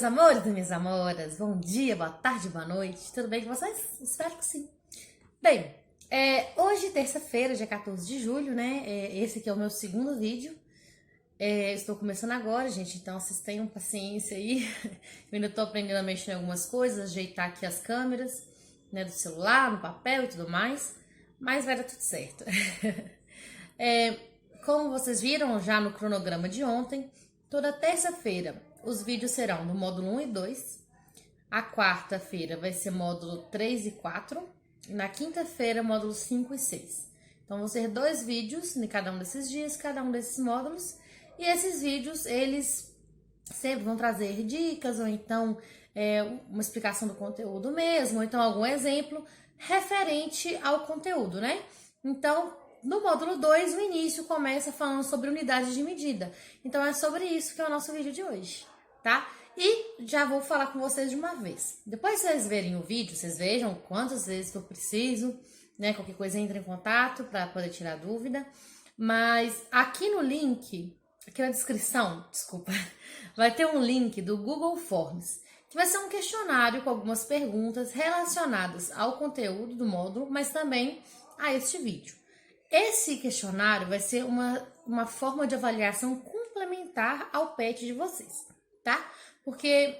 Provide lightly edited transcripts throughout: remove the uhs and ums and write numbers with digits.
amores e minhas amoras, bom dia, boa tarde, boa noite, tudo bem com vocês? Espero que sim. Bem, hoje, terça-feira, dia 14 de julho, né? Esse aqui é o meu segundo vídeo. Estou começando agora, gente, então vocês tenham paciência aí. Eu ainda tô aprendendo a mexer em algumas coisas, ajeitar aqui as câmeras, né, do celular, no papel e tudo mais, mas vai dar tudo certo. Como vocês viram já no cronograma de ontem, toda terça-feira os vídeos serão no módulo 1 e 2, a quarta-feira vai ser módulo 3 e 4, e na quinta-feira módulo 5 e 6. Então vão ser 2 vídeos em cada um desses dias, cada um desses módulos, e esses vídeos eles sempre vão trazer dicas, ou então uma explicação do conteúdo mesmo, ou então algum exemplo referente ao conteúdo, né? Então, no módulo 2, o início começa falando sobre unidade de medida. Então, é sobre isso que é o nosso vídeo de hoje, tá? E já vou falar com vocês de uma vez. Depois que vocês verem o vídeo, vocês vejam quantas vezes eu preciso, né? Qualquer coisa, entre em contato para poder tirar dúvida. Mas aqui no link, aqui na descrição, desculpa, vai ter um link do Google Forms, que vai ser um questionário com algumas perguntas relacionadas ao conteúdo do módulo, mas também a este vídeo. Esse questionário vai ser uma forma de avaliação complementar ao PET de vocês, tá? Porque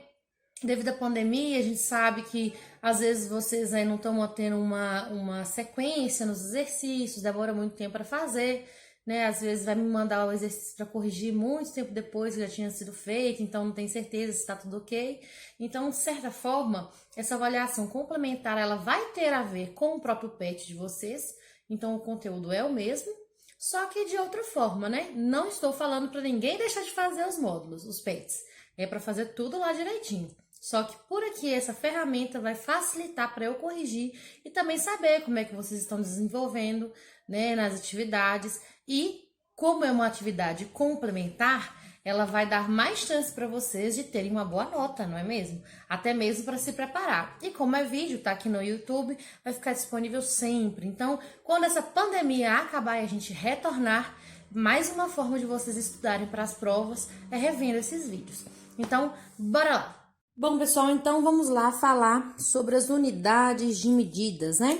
devido à pandemia, a gente sabe que às vezes vocês aí não estão tendo uma sequência nos exercícios, demora muito tempo para fazer, né? Às vezes vai me mandar o exercício para corrigir muito tempo depois que já tinha sido feito, então não tem certeza se está tudo ok. Então, de certa forma, essa avaliação complementar, ela vai ter a ver com o próprio PET de vocês. Então, o conteúdo é o mesmo, só que de outra forma, né? Não estou falando para ninguém deixar de fazer os módulos, os PETs. É para fazer tudo lá direitinho. Só que por aqui, essa ferramenta vai facilitar para eu corrigir e também saber como é que vocês estão desenvolvendo, né, nas atividades. E como é uma atividade complementar, ela vai dar mais chance para vocês de terem uma boa nota, não é mesmo? Até mesmo para se preparar. E como é vídeo, tá aqui no YouTube, vai ficar disponível sempre. Então, quando essa pandemia acabar e a gente retornar, mais uma forma de vocês estudarem para as provas é revendo esses vídeos. Então, bora lá! Bom, pessoal, então vamos lá falar sobre as unidades de medidas, né?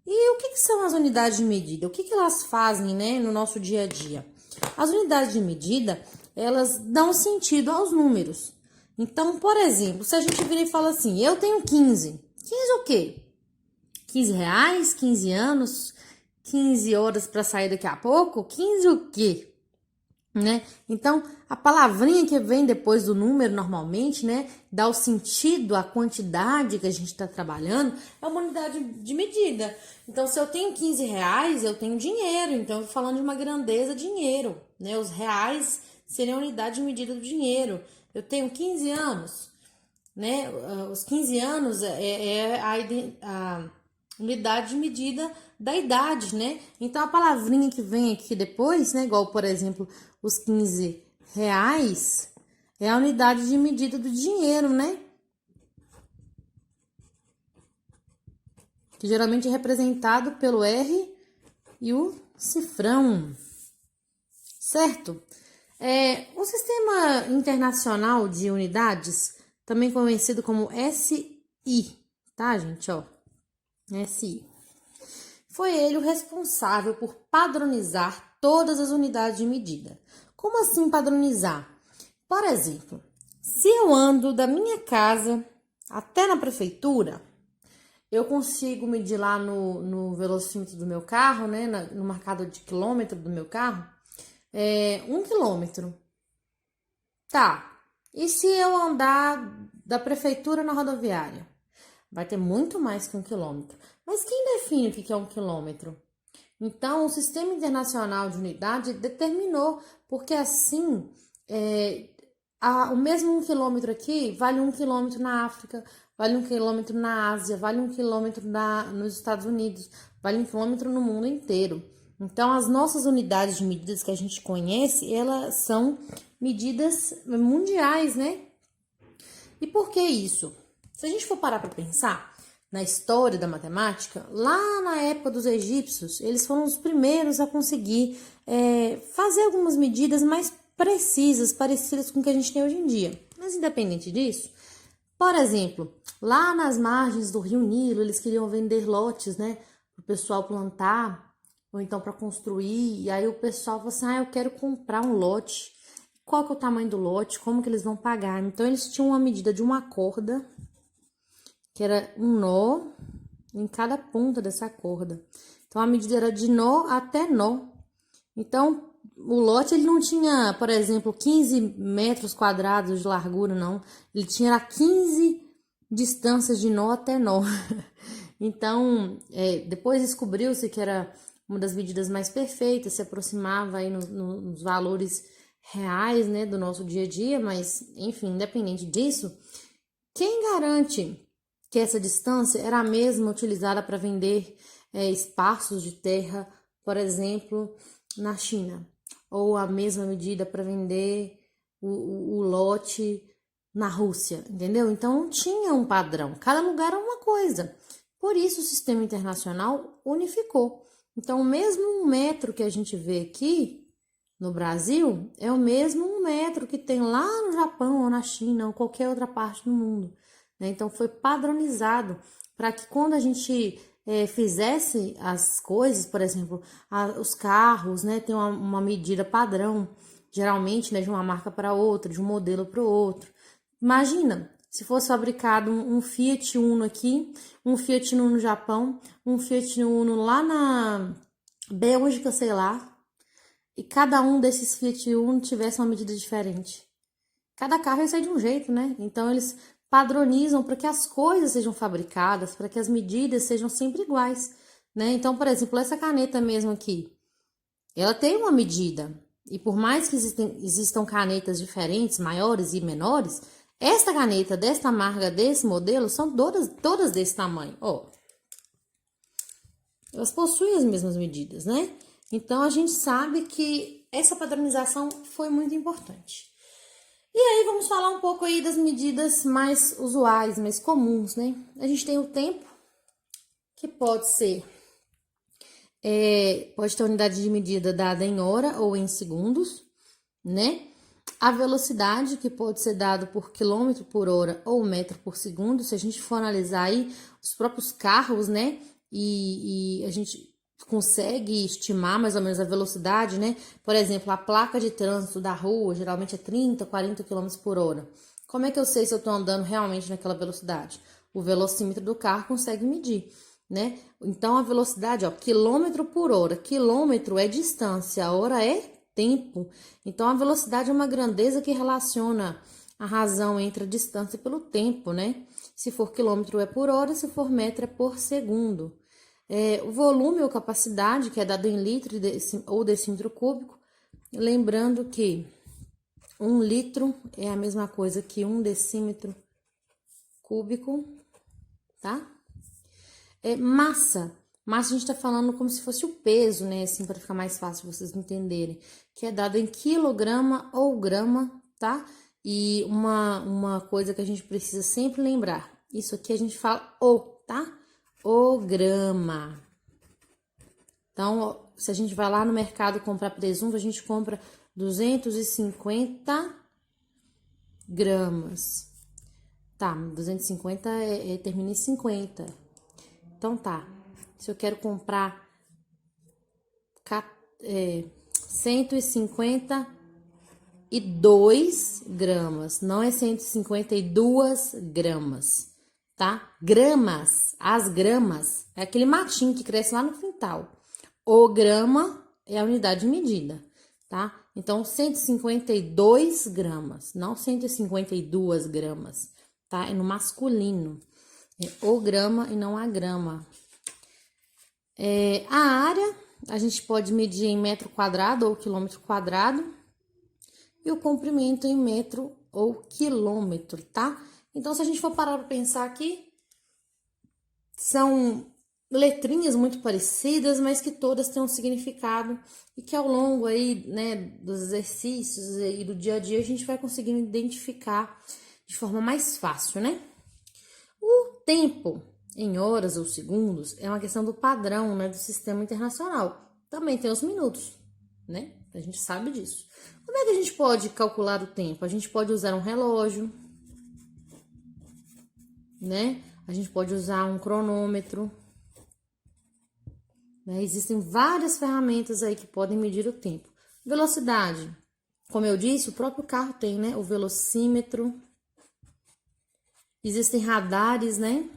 E o que são as unidades de medida? O que elas fazem, né, no nosso dia a dia? As unidades de medida, elas dão sentido aos números. Então, por exemplo, se a gente vira e fala assim, eu tenho 15. 15 o quê? 15 reais, 15 anos, 15 horas para sair daqui a pouco? 15 o quê? Né? Então, a palavrinha que vem depois do número, normalmente, né, dá o sentido, a quantidade que a gente está trabalhando, é uma unidade de medida. Então, se eu tenho 15 reais, eu tenho dinheiro. Então, eu tô falando de uma grandeza, dinheiro, né? Os reais seriam a unidade de medida do dinheiro. Eu tenho 15 anos, né? Os 15 anos é a unidade de medida da idade, né? Então, a palavrinha que vem aqui depois, né? Igual, por exemplo, os 15 reais é a unidade de medida do dinheiro, né? Que geralmente é representado pelo R e o cifrão, certo? O Sistema Internacional de Unidades, também conhecido como SI, tá, gente? Ó, SI. Foi ele o responsável por padronizar todas as unidades de medida. Como assim padronizar? Por exemplo, se eu ando da minha casa até na prefeitura, eu consigo medir lá no velocímetro do meu carro, né, no marcador de quilômetro do meu carro, 1 quilômetro. Tá, e se eu andar da prefeitura na rodoviária? Vai ter muito mais que 1 quilômetro. Mas quem define o que é 1 quilômetro? Então, o Sistema Internacional de Unidade determinou, porque assim, o mesmo 1 quilômetro aqui vale 1 quilômetro na África, vale 1 quilômetro na Ásia, vale 1 quilômetro nos Estados Unidos, vale 1 quilômetro no mundo inteiro. Então, as nossas unidades de medidas que a gente conhece, elas são medidas mundiais, né? E por que isso? Se a gente for parar para pensar na história da matemática, lá na época dos egípcios, eles foram os primeiros a conseguir fazer algumas medidas mais precisas, parecidas com o que a gente tem hoje em dia. Mas independente disso, Por exemplo, lá nas margens do Rio Nilo, eles queriam vender lotes, né, para o pessoal plantar, ou então para construir, e aí o pessoal falou assim, eu quero comprar um lote. Qual que é o tamanho do lote? Como que eles vão pagar? Então, eles tinham uma medida de uma corda, que era um nó em cada ponta dessa corda. Então, a medida era de nó até nó. Então, o lote, ele não tinha, por exemplo, 15 metros quadrados de largura, não. Ele tinha 15 distâncias de nó até nó. Então, depois descobriu-se que era uma das medidas mais perfeitas, se aproximava aí nos valores reais, né, do nosso dia a dia, mas, enfim, independente disso, quem garante que essa distância era a mesma utilizada para vender espaços de terra, por exemplo, na China, ou a mesma medida para vender o lote na Rússia, entendeu? Então não tinha um padrão, cada lugar é uma coisa. Por isso o sistema internacional unificou. Então, o mesmo 1 metro que a gente vê aqui no Brasil é o mesmo 1 metro que tem lá no Japão ou na China ou qualquer outra parte do mundo, né? Então foi padronizado para que quando a gente fizesse as coisas, por exemplo, os carros, né, tem uma medida padrão, geralmente, né, de uma marca para outra, de um modelo para o outro. Imagina se fosse fabricado um Fiat Uno aqui, um Fiat Uno no Japão, um Fiat Uno lá na Bélgica, sei lá, e cada um desses Fiat Uno tivesse uma medida diferente. Cada carro ia sair de um jeito, né? Então eles padronizam para que as coisas sejam fabricadas, para que as medidas sejam sempre iguais, né? Então, por exemplo, essa caneta mesmo aqui, ela tem uma medida. E por mais que existam canetas diferentes, maiores e menores, esta caneta desta marca, desse modelo, são todas desse tamanho, ó. Elas possuem as mesmas medidas, né? Então, a gente sabe que essa padronização foi muito importante. E aí, vamos falar um pouco aí das medidas mais usuais, mais comuns, né? A gente tem o tempo, que pode ser, pode ter unidade de medida dada em hora ou em segundos, né? A velocidade, que pode ser dado por quilômetro por hora ou metro por segundo. Se a gente for analisar aí os próprios carros, né? E a gente consegue estimar mais ou menos a velocidade, né? Por exemplo, a placa de trânsito da rua geralmente é 30, 40 km por hora. Como é que eu sei se eu tô andando realmente naquela velocidade? O velocímetro do carro consegue medir, né? Então, a velocidade, ó, quilômetro por hora. Quilômetro é distância, a hora é tempo. Então, a velocidade é uma grandeza que relaciona a razão entre a distância pelo tempo, né? Se for quilômetro é por hora, se for metro é por segundo. O volume ou capacidade, que é dado em litro ou decímetro cúbico, lembrando que 1 litro é a mesma coisa que 1 decímetro cúbico, tá? Massa. Massa a gente tá falando como se fosse o peso, né? Assim, para ficar mais fácil vocês entenderem. Que é dado em quilograma ou grama, tá? E uma coisa que a gente precisa sempre lembrar. Isso aqui a gente fala tá? O grama. Então, se a gente vai lá no mercado comprar presunto, a gente compra 250 gramas. Tá, 250 termina em 50. Então, tá. Se eu quero comprar 152 gramas, não é 152 gramas, tá? Gramas, as gramas, é aquele matinho que cresce lá no quintal. O grama é a unidade de medida, tá? Então, 152 gramas, não 152 gramas, tá? É no masculino. É o grama e não a grama. A área, a gente pode medir em metro quadrado ou quilômetro quadrado. E o comprimento em metro ou quilômetro, tá? Então, se a gente for parar para pensar aqui, são letrinhas muito parecidas, mas que todas têm um significado e que ao longo aí, né, dos exercícios e do dia a dia, a gente vai conseguindo identificar de forma mais fácil, né? O tempo em horas ou segundos é uma questão do padrão, né, do sistema internacional. Também tem os minutos, né? A gente sabe disso. Como é que a gente pode calcular o tempo? A gente pode usar um relógio. né? A gente pode usar um cronômetro, né? Existem várias ferramentas aí que podem medir o tempo. Velocidade, como eu disse, o próprio carro tem, né? O velocímetro. Existem radares, né?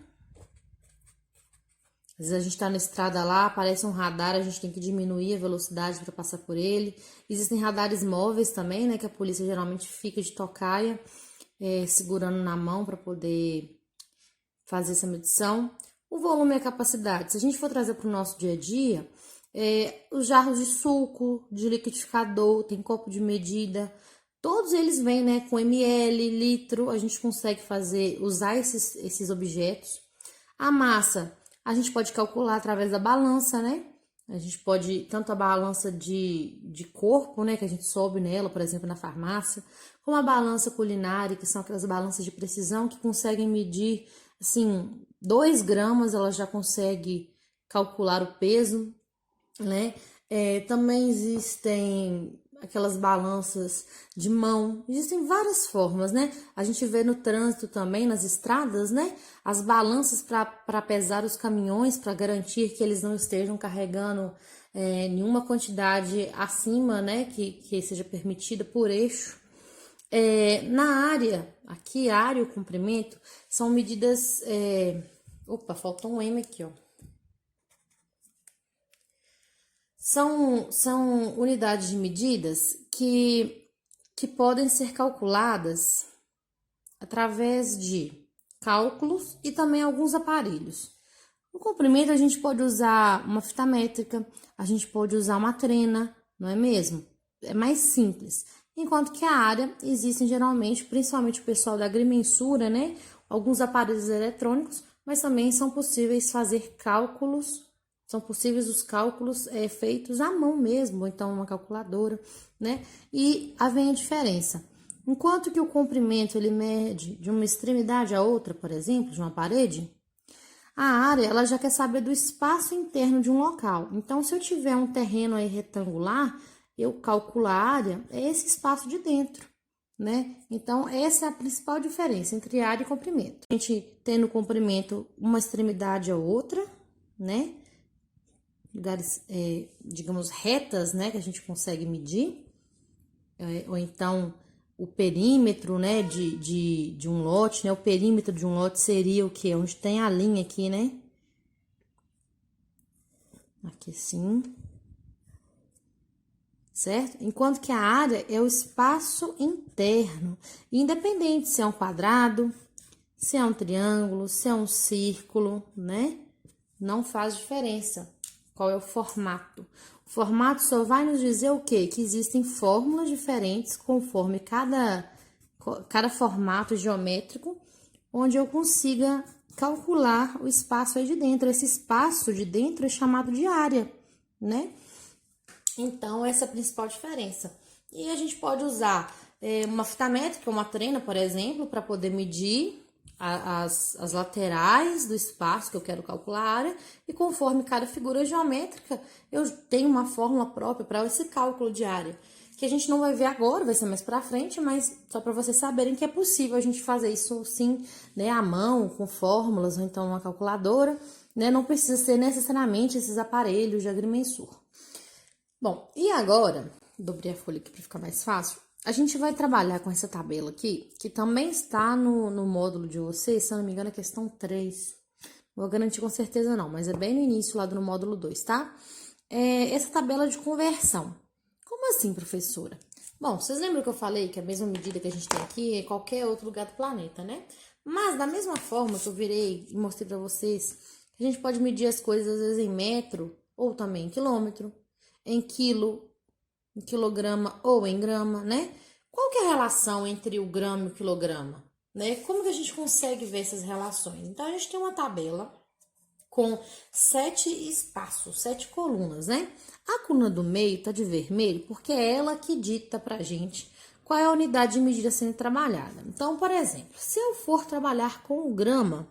Às vezes a gente tá na estrada lá, aparece um radar, a gente tem que diminuir a velocidade para passar por ele. Existem radares móveis também, né? Que a polícia geralmente fica de tocaia, segurando na mão para poder fazer essa medição. O volume e a capacidade. Se a gente for trazer para o nosso dia a dia, os jarros de suco, de liquidificador, tem copo de medida, todos eles vêm, né, com ml, litro, a gente consegue usar esses objetos. A massa, a gente pode calcular através da balança, né? A gente pode, tanto a balança de corpo, né, que a gente sobe nela, por exemplo, na farmácia, como a balança culinária, que são aquelas balanças de precisão que conseguem medir, assim, 2 gramas, ela já consegue calcular o peso, né? Também existem aquelas balanças de mão, existem várias formas, né? A gente vê no trânsito também, nas estradas, né? As balanças para pesar os caminhões, para garantir que eles não estejam carregando nenhuma quantidade acima, né? Que seja permitida por eixo. Na área, aqui, área e o comprimento, são medidas... Opa, faltou um M aqui, ó. São unidades de medidas que podem ser calculadas através de cálculos e também alguns aparelhos. No comprimento, a gente pode usar uma fita métrica, a gente pode usar uma trena, não é mesmo? É mais simples. Enquanto que a área, existem geralmente, principalmente o pessoal da agrimensura, né? Alguns aparelhos eletrônicos, mas também são possíveis fazer cálculos. São possíveis os cálculos feitos à mão mesmo, ou então uma calculadora, né? E aí vem a diferença. Enquanto que o comprimento ele mede de uma extremidade a outra, por exemplo, de uma parede, a área ela já quer saber do espaço interno de um local. Então, se eu tiver um terreno aí retangular, eu calculo a área, é esse espaço de dentro, né? Então, essa é a principal diferença entre área e comprimento. A gente tem no comprimento uma extremidade a outra, né? Lugares, digamos, retas, né, que a gente consegue medir, ou então o perímetro, né, de um lote, né, o perímetro de um lote seria o que? Onde tem a linha aqui, né, aqui sim, certo? Enquanto que a área é o espaço interno, independente se é um quadrado, se é um triângulo, se é um círculo, né, não faz diferença. Qual é o formato? O formato só vai nos dizer o quê? Que existem fórmulas diferentes conforme cada formato geométrico, onde eu consiga calcular o espaço aí de dentro. Esse espaço de dentro é chamado de área, né? Então, essa é a principal diferença. E a gente pode usar uma fita métrica, uma trena, por exemplo, para poder medir as laterais do espaço que eu quero calcular a área, e conforme cada figura geométrica, eu tenho uma fórmula própria para esse cálculo de área, que a gente não vai ver agora, vai ser mais para frente, mas só para vocês saberem que é possível a gente fazer isso sim, né, à mão, com fórmulas, ou então uma calculadora, né, não precisa ser necessariamente esses aparelhos de agrimensor. Bom, e agora, dobrei a folha aqui para ficar mais fácil. A gente vai trabalhar com essa tabela aqui, que também está no módulo de vocês, se eu não me engano, é questão 3. Não vou garantir com certeza não, mas é bem no início lá do módulo 2, tá? Essa tabela de conversão. Como assim, professora? Bom, vocês lembram que eu falei que a mesma medida que a gente tem aqui é em qualquer outro lugar do planeta, né? Mas da mesma forma que eu virei e mostrei pra vocês, a gente pode medir as coisas às vezes em metro, ou também em quilômetro, em quilo, em quilograma ou em grama, né? Qual que é a relação entre o grama e o quilograma, né? Como que a gente consegue ver essas relações? Então, a gente tem uma tabela com 7 espaços, 7 colunas, né? A coluna do meio tá de vermelho porque é ela que dita pra gente qual é a unidade de medida sendo trabalhada. Então, por exemplo, se eu for trabalhar com o grama,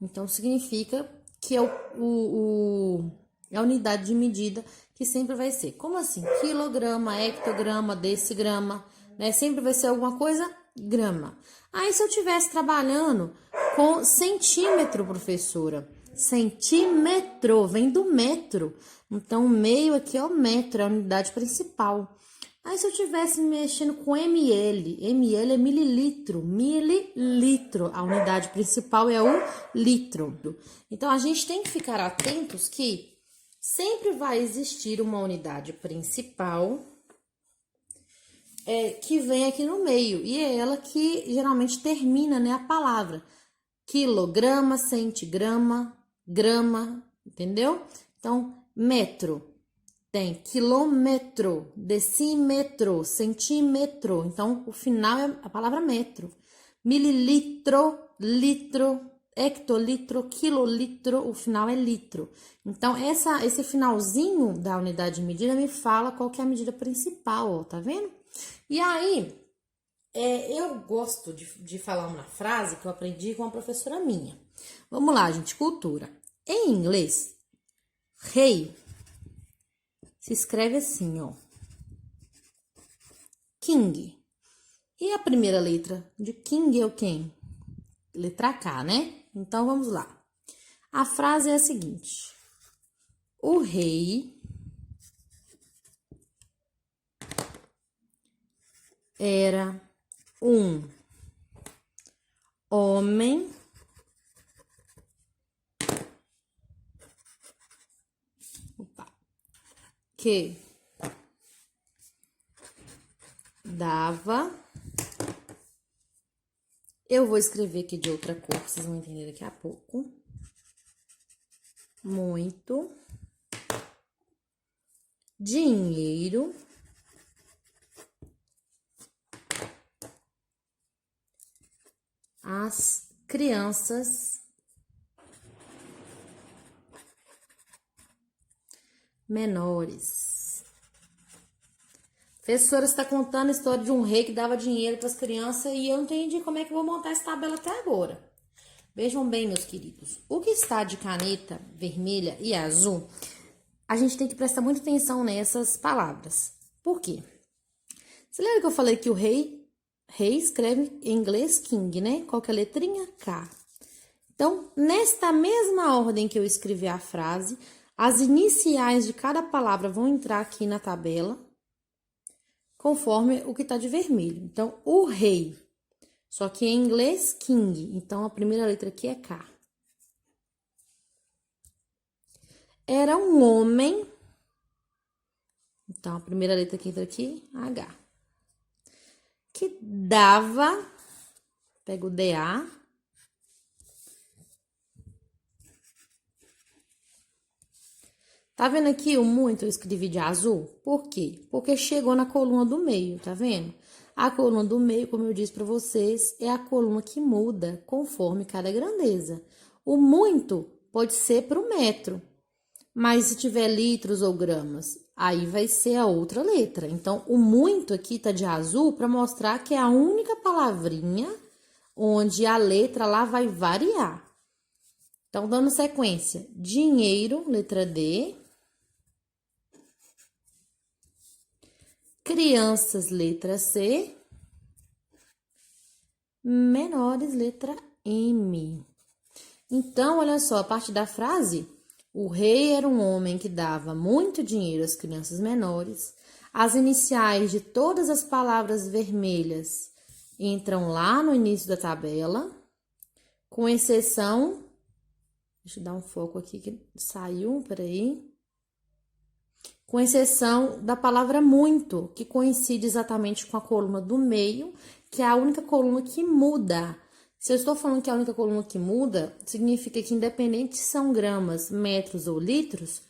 então significa que é a unidade de medida que sempre vai ser. Como assim? Quilograma, hectograma, decigrama, né? Sempre vai ser alguma coisa grama. Aí, se eu estivesse trabalhando com centímetro, professora. Centímetro, vem do metro. Então, o meio aqui é o metro, é a unidade principal. Aí, se eu estivesse mexendo com ml, ml é mililitro, mililitro. A unidade principal é o litro. Então, a gente tem que ficar atentos que sempre vai existir uma unidade principal que vem aqui no meio. E é ela que geralmente termina, né, a palavra. Quilograma, centigrama, grama, entendeu? Então, metro. Tem quilômetro, decímetro, centímetro. Então, o final é a palavra metro. Mililitro, litro, hectolitro, quilolitro, o final é litro. Então, esse finalzinho da unidade de medida me fala qual que é a medida principal, ó, tá vendo? E aí, eu gosto de falar uma frase que eu aprendi com uma professora minha. Vamos lá, gente, cultura. Em inglês, rei se escreve assim, ó. King. E a primeira letra de King é o quem? Letra K, né? Então, vamos lá. A frase é a seguinte. O rei era um homem que dava. Eu vou escrever aqui de outra cor, vocês vão entender daqui a pouco. Muito dinheiro às crianças menores. Professora está contando a história de um rei que dava dinheiro para as crianças e eu não entendi como é que eu vou montar essa tabela até agora. Vejam bem, meus queridos, o que está de caneta vermelha e azul, a gente tem que prestar muita atenção nessas palavras. Por quê? Você lembra que eu falei que o rei escreve em inglês king, né? Qual que é a letrinha? K. Então, nesta mesma ordem que eu escrevi a frase, as iniciais de cada palavra vão entrar aqui na tabela, conforme o que está de vermelho. Então, o rei, só que em inglês, king. Então, a primeira letra aqui é K. Era um homem. Então, a primeira letra que entra aqui, H. Que dava, pega o DA. Tá vendo aqui o muito eu escrevi de azul? Por quê? Porque chegou na coluna do meio, tá vendo? A coluna do meio, como eu disse para vocês, é a coluna que muda conforme cada grandeza. O muito pode ser para o metro, mas se tiver litros ou gramas, aí vai ser a outra letra. Então, o muito aqui tá de azul para mostrar que é a única palavrinha onde a letra lá vai variar. Então, dando sequência, dinheiro, letra D. Crianças, letra C. Menores, letra M. Então, olha só, a parte da frase, o rei era um homem que dava muito dinheiro às crianças menores. As iniciais de todas as palavras vermelhas entram lá no início da tabela, com exceção... Deixa eu dar um foco aqui que saiu, peraí. Com exceção da palavra muito, que coincide exatamente com a coluna do meio, que é a única coluna que muda. Se eu estou falando que é a única coluna que muda, significa que independente se são gramas, metros ou litros,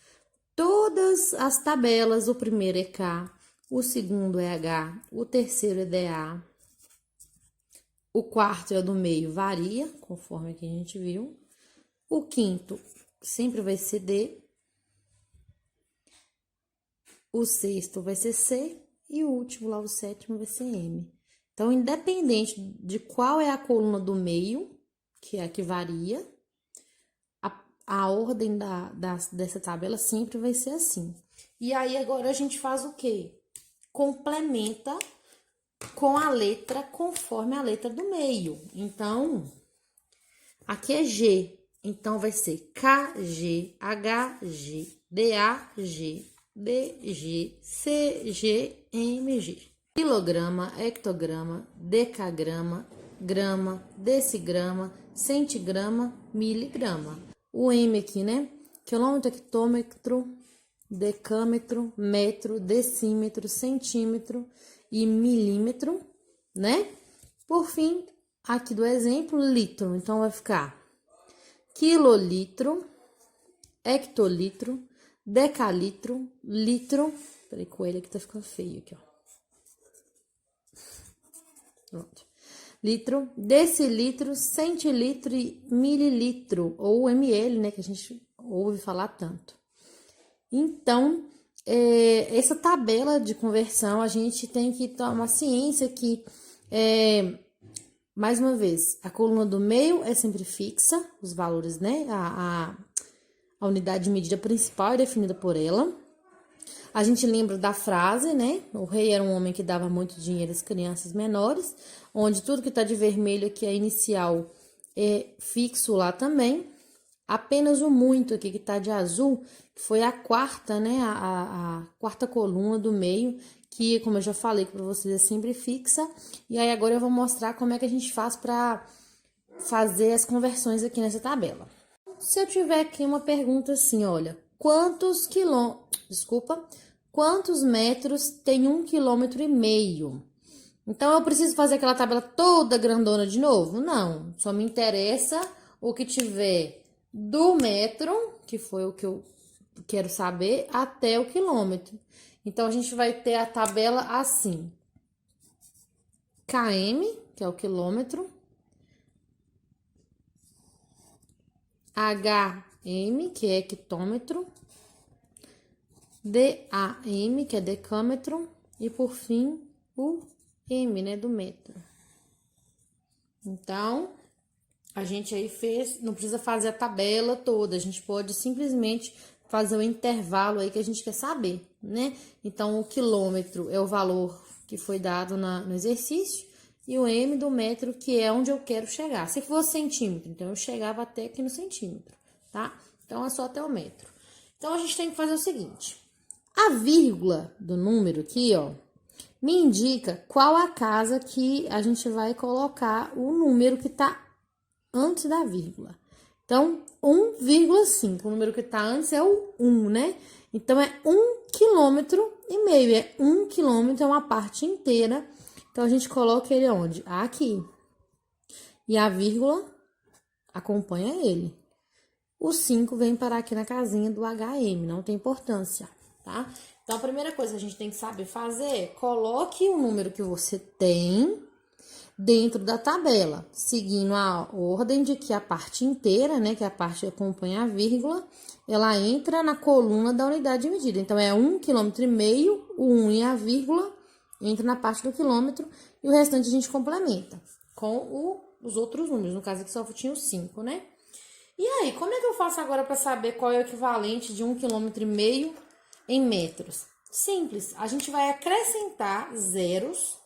todas as tabelas, o primeiro é K, o segundo é H, o terceiro é DA, o quarto é o do meio, varia, conforme que a gente viu. O quinto sempre vai ser D. O sexto vai ser C e o último, lá o sétimo, vai ser M. Então, independente de qual é a coluna do meio, que é a que varia, a ordem dessa tabela sempre vai ser assim. E aí, agora a gente faz o quê? Complementa com a letra conforme a letra do meio. Então, Aqui é G, então vai ser KG, HG, DAG, DG, CG, MG. Quilograma, hectograma, decagrama, grama, decigrama, centigrama, miligrama. O M aqui, né? Quilômetro, hectômetro, decâmetro, metro, decímetro, centímetro e milímetro, né? Por fim, aqui do exemplo, litro. Então, vai ficar quilolitro, hectolitro, decalitro, litro. Peraí, com ele aqui tá ficando feio aqui, ó. Pronto. Litro, decilitro, centilitro e mililitro, ou ml, né, que a gente ouve falar tanto. Então, essa tabela de conversão, a gente tem que tomar ciência que, mais uma vez, a coluna do meio é sempre fixa, os valores, né, a unidade de medida principal é definida por ela. A gente lembra da frase, né? O rei era um homem que dava muito dinheiro às crianças menores, onde tudo que tá de vermelho aqui é inicial é fixo lá também. Apenas o muito aqui que tá de azul, que foi a quarta, né? A quarta coluna do meio, que, como eu já falei para vocês, é sempre fixa. E aí agora eu vou mostrar como é que a gente faz para fazer as conversões aqui nessa tabela. Se eu tiver aqui uma pergunta assim, olha, quantos metros tem 1,5 km? Então, eu preciso fazer aquela tabela toda grandona de novo? Não, só me interessa o que tiver do metro, que foi o que eu quero saber, até o quilômetro. Então, a gente vai ter a tabela assim. km, que é o quilômetro. HM, que é hectômetro. DAM, que é decâmetro. E, por fim, o M, né, do metro. Então, a gente aí fez, não precisa fazer a tabela toda, a gente pode simplesmente fazer o intervalo aí que a gente quer saber, né? Então, o quilômetro é o valor que foi dado no exercício e o M do metro, que é onde eu quero chegar. Se fosse centímetro, então eu chegava até aqui no centímetro, tá? Então, é só até o metro. Então, a gente tem que fazer o seguinte, a vírgula do número aqui, ó, me indica qual a casa que a gente vai colocar o número que tá antes da vírgula. Então, 1,5. O número que tá antes é o 1, né? Então, é 1,5 km. É 1 km, é uma parte inteira. Então, a gente coloca ele onde? Aqui. E a vírgula acompanha ele. O 5 vem parar aqui na casinha do HM, não tem importância, tá? Então, a primeira coisa que a gente tem que saber fazer é coloque o número que você tem dentro da tabela, seguindo a ordem de que a parte inteira, né, que é a parte que acompanha a vírgula, ela entra na coluna da unidade de medida. Então, é 1,5 km, o 1 e a vírgula entra na parte do quilômetro e o restante a gente complementa com os outros números. No caso aqui só tinha o 5, né? E aí, como é que eu faço agora para saber qual é o equivalente de 1,5 km em metros? Simples, a gente vai acrescentar zeros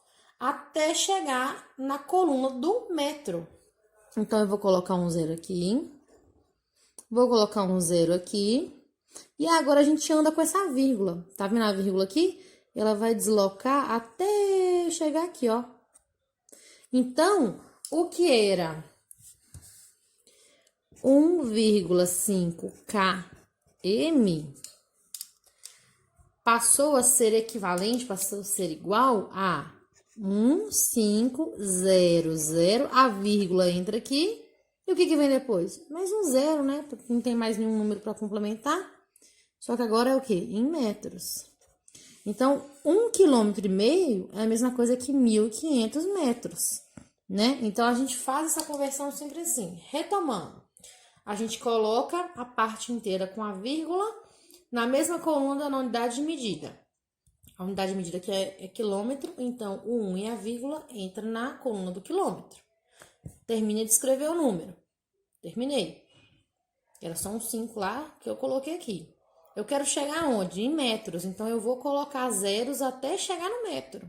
até chegar na coluna do metro. Então, eu vou colocar um zero aqui, vou colocar um zero aqui, e agora a gente anda com essa vírgula. Tá vendo a vírgula aqui? Ela vai deslocar até chegar aqui, ó. Então, o que era 1,5 km passou a ser equivalente, passou a ser igual a 1,500, a vírgula entra aqui, e o que vem depois? Mais um zero, né? Porque não tem mais nenhum número para complementar, só que agora é o quê? Em metros. Então, 1,5 km é a mesma coisa que 1.500 metros, né? Então, a gente faz essa conversão sempre assim, retomando. A gente coloca a parte inteira com a vírgula na mesma coluna da unidade de medida. A unidade de medida aqui é quilômetro, então o 1 e a vírgula entra na coluna do quilômetro. Terminei de escrever o número. Terminei. Era só um 5 lá que eu coloquei aqui. Eu quero chegar onde? Em metros, então eu vou colocar zeros até chegar no metro.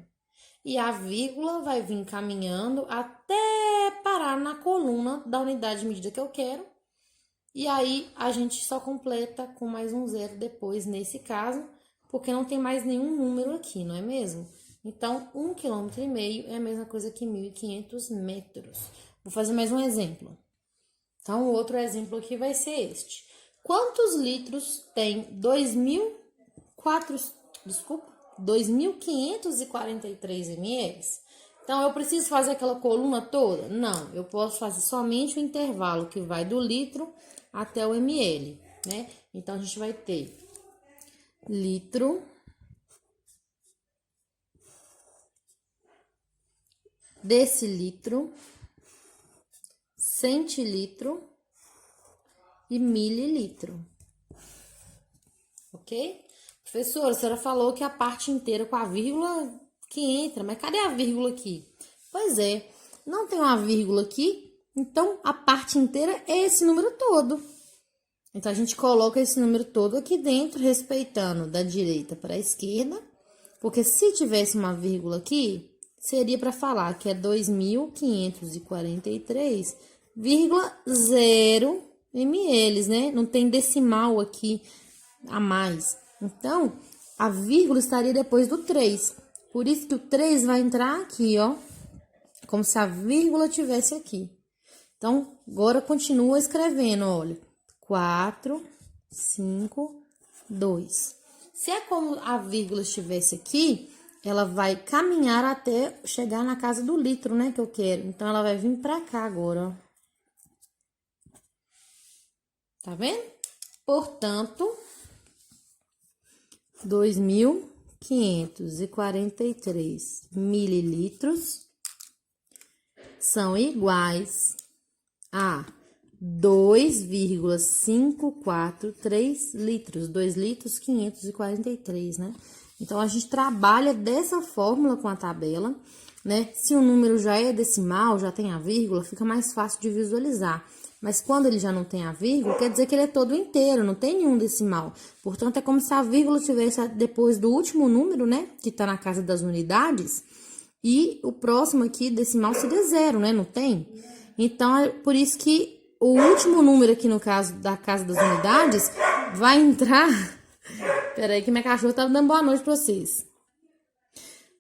e a vírgula vai vir caminhando até parar na coluna da unidade de medida que eu quero. E aí, a gente só completa com mais um zero depois, nesse caso, porque não tem mais nenhum número aqui, não é mesmo? Então, 1,5 km é a mesma coisa que 1.500 metros. Vou fazer mais um exemplo. Então, o outro exemplo aqui vai ser este. Quantos litros tem 2.543 ml? Então, eu preciso fazer aquela coluna toda? Não, eu posso fazer somente o intervalo que vai do litro até o ml, né? Então, a gente vai ter litro, decilitro, centilitro e mililitro, ok? Professora, a senhora falou que a parte inteira com a vírgula que entra, mas cadê a vírgula aqui? Pois é, não tem uma vírgula aqui, então a parte inteira é esse número todo. Então, a gente coloca esse número todo aqui dentro, respeitando da direita para a esquerda, porque se tivesse uma vírgula aqui, seria para falar que é 2.543,0 ml, né? Não tem decimal aqui a mais. Então, a vírgula estaria depois do 3. Por isso que o 3 vai entrar aqui, ó, como se a vírgula tivesse aqui. Então, agora continua escrevendo, olha, 4, 5, 2. Se é como a vírgula estivesse aqui, ela vai caminhar até chegar na casa do litro, né, que eu quero. Então, ela vai vir pra cá agora, ó. Tá vendo? Portanto, 2.543 mililitros são iguais a 2,543 litros. 2 litros 543, né? Então, a gente trabalha dessa fórmula com a tabela, né? Se o número já é decimal, já tem a vírgula, fica mais fácil de visualizar. Mas quando ele já não tem a vírgula, quer dizer que ele é todo inteiro, não tem nenhum decimal. Portanto, é como se a vírgula estivesse depois do último número, né? Que tá na casa das unidades. E o próximo aqui, decimal, seria 0, né? Não tem? Então, é por isso que o último número aqui, no caso da casa das unidades, vai entrar... Peraí que minha cachorra tá dando boa noite pra vocês.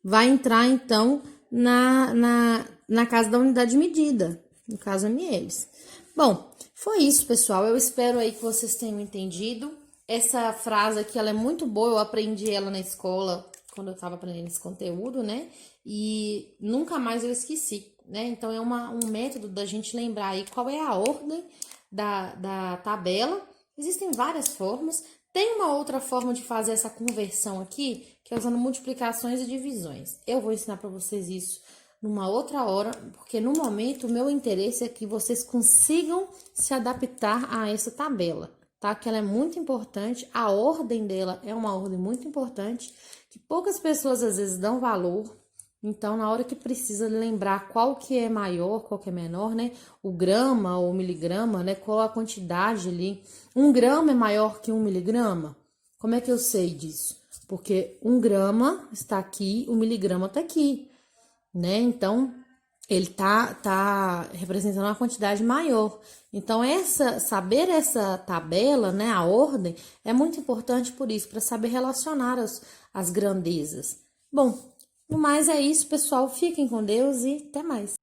Vai entrar, então, na casa da unidade de medida, no caso, ml. Bom, foi isso, pessoal. Eu espero aí que vocês tenham entendido. Essa frase aqui, ela é muito boa. Eu aprendi ela na escola, quando eu tava aprendendo esse conteúdo, né? E nunca mais eu esqueci, né? Então, é um método da gente lembrar aí qual é a ordem da tabela. Existem várias formas. Tem uma outra forma de fazer essa conversão aqui, que é usando multiplicações e divisões. Eu vou ensinar para vocês isso numa outra hora, porque no momento o meu interesse é que vocês consigam se adaptar a essa tabela, tá? Que ela é muito importante, a ordem dela é uma ordem muito importante, que poucas pessoas às vezes dão valor. Então, na hora que precisa lembrar qual que é maior, qual que é menor, né? O grama ou o miligrama, né? Qual a quantidade ali. 1 grama é maior que 1 miligrama? Como é que eu sei disso? Porque 1 grama está aqui, o miligrama está aqui, né? Então, ele tá representando uma quantidade maior. Então, saber essa tabela, né? A ordem, é muito importante por isso, para saber relacionar as grandezas. Bom, no mais é isso, pessoal. Fiquem com Deus e até mais.